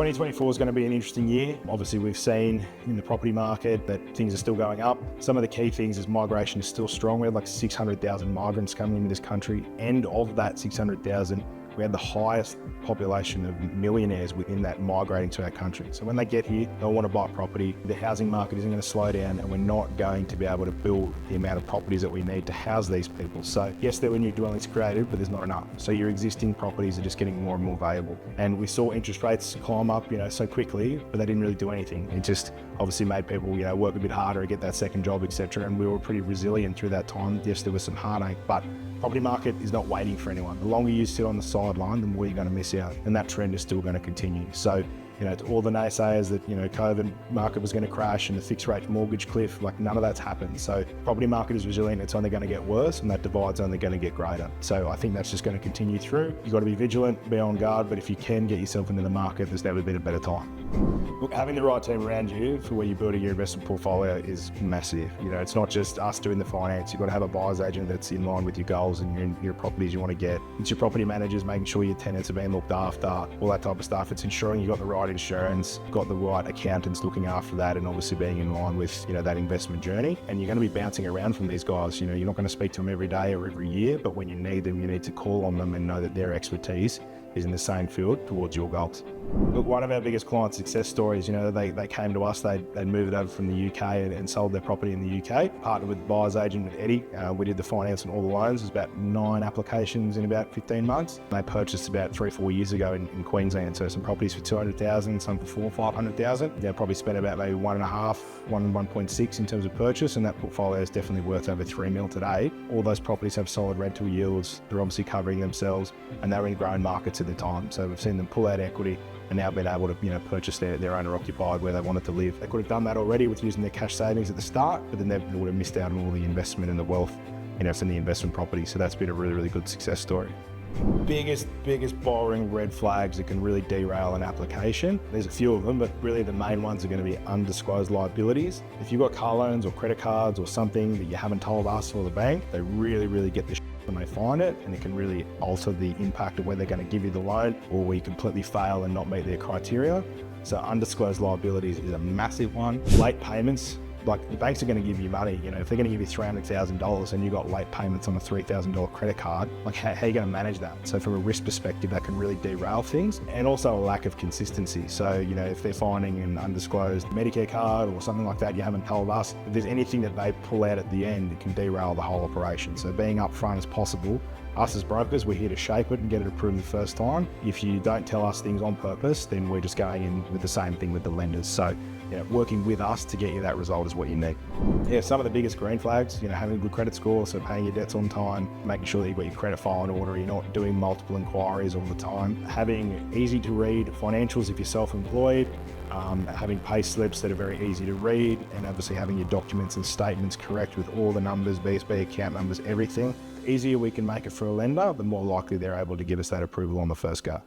2024 is going to be an interesting year. Obviously, we've seen in the property market that things are still going up. Some of the key things is migration is still strong. We had like 600,000 migrants coming into this country. And of that 600,000, we had the highest population of millionaires within that migrating to our country. So when they get here, they'll want to buy property. The housing market isn't going to slow down, and we're not going to be able to build the amount of properties that we need to house these people. So yes, there were new dwellings created, but there's not enough. So your existing properties are just getting more and more valuable. And we saw interest rates climb up, so quickly, but they didn't really do anything. It just obviously made people, work a bit harder to get that second job, etc. And we were pretty resilient through that time. Yes, there was some heartache, but property market is not waiting for anyone. The longer you sit on the sideline, the more you're going to miss out. And that trend is still going to continue. So, to all the naysayers that, COVID market was going to crash and the fixed rate mortgage cliff, like none of that's happened. So property market is resilient. It's only going to get worse, and that divide's only going to get greater. So I think that's just going to continue through. You've got to be vigilant, be on guard, but if you can get yourself into the market, there's never been a better time. Look, having the right team around you for where you're building your investment portfolio is massive. It's not just us doing the finance. You've got to have a buyer's agent that's in line with your goals and your properties you want to get. It's your property managers making sure your tenants are being looked after, all that type of stuff. It's ensuring you've got the right insurance, got the right accountants looking after that, and obviously being in line with, that investment journey. And you're going to be bouncing around from these guys. You're not going to speak to them every day or every year, but when you need them, you need to call on them and know that their expertise is in the same field towards your goals. Look, one of our biggest client success stories, they came to us, they'd moved over from the UK and sold their property in the UK, partnered with the buyer's agent Eddie. We did the finance on all the loans. There's about 9 applications in about 15 months. They purchased about 3 or 4 years ago in Queensland. So some properties for 200,000, some for 400,000 or 500,000. They probably spent about maybe 1.6 in terms of purchase, and that portfolio is definitely worth over 3 mil today. All those properties have solid rental yields. They're obviously covering themselves, and they're in growing markets at the time. So we've seen them pull out equity and now been able to purchase their owner occupied where they wanted to live. They could have done that already with using their cash savings at the start, but then they would have missed out on all the investment and the wealth from the investment property. So that's been a really, really good success story. Biggest boring red flags that can really derail an application. There's a few of them, but really the main ones are going to be undisclosed liabilities. If you've got car loans or credit cards or something that you haven't told us or the bank, they really, really get the when they find it, and it can really alter the impact of whether they're going to give you the loan or where you completely fail and not meet their criteria. So undisclosed liabilities is a massive one. Late payments. Like, the banks are going to give you money, if they're going to give you $300,000 and you've got late payments on a $3,000 credit card, like how are you going to manage that? So from a risk perspective, that can really derail things, and also a lack of consistency. So, if they're finding an undisclosed Medicare card or something like that you haven't told us, if there's anything that they pull out at the end, it can derail the whole operation. So being upfront as possible. Us as brokers, we're here to shape it and get it approved the first time. If you don't tell us things on purpose, then we're just going in with the same thing with the lenders. So, working with us to get you that result is what you need. Some of the biggest green flags, having a good credit score, so paying your debts on time, making sure that you've got your credit file in order, you're not doing multiple inquiries all the time, having easy to read financials if you're self-employed, having pay slips that are very easy to read, and obviously having your documents and statements correct with all the numbers, BSB account numbers, everything. The easier we can make it for a lender, the more likely they're able to give us that approval on the first go.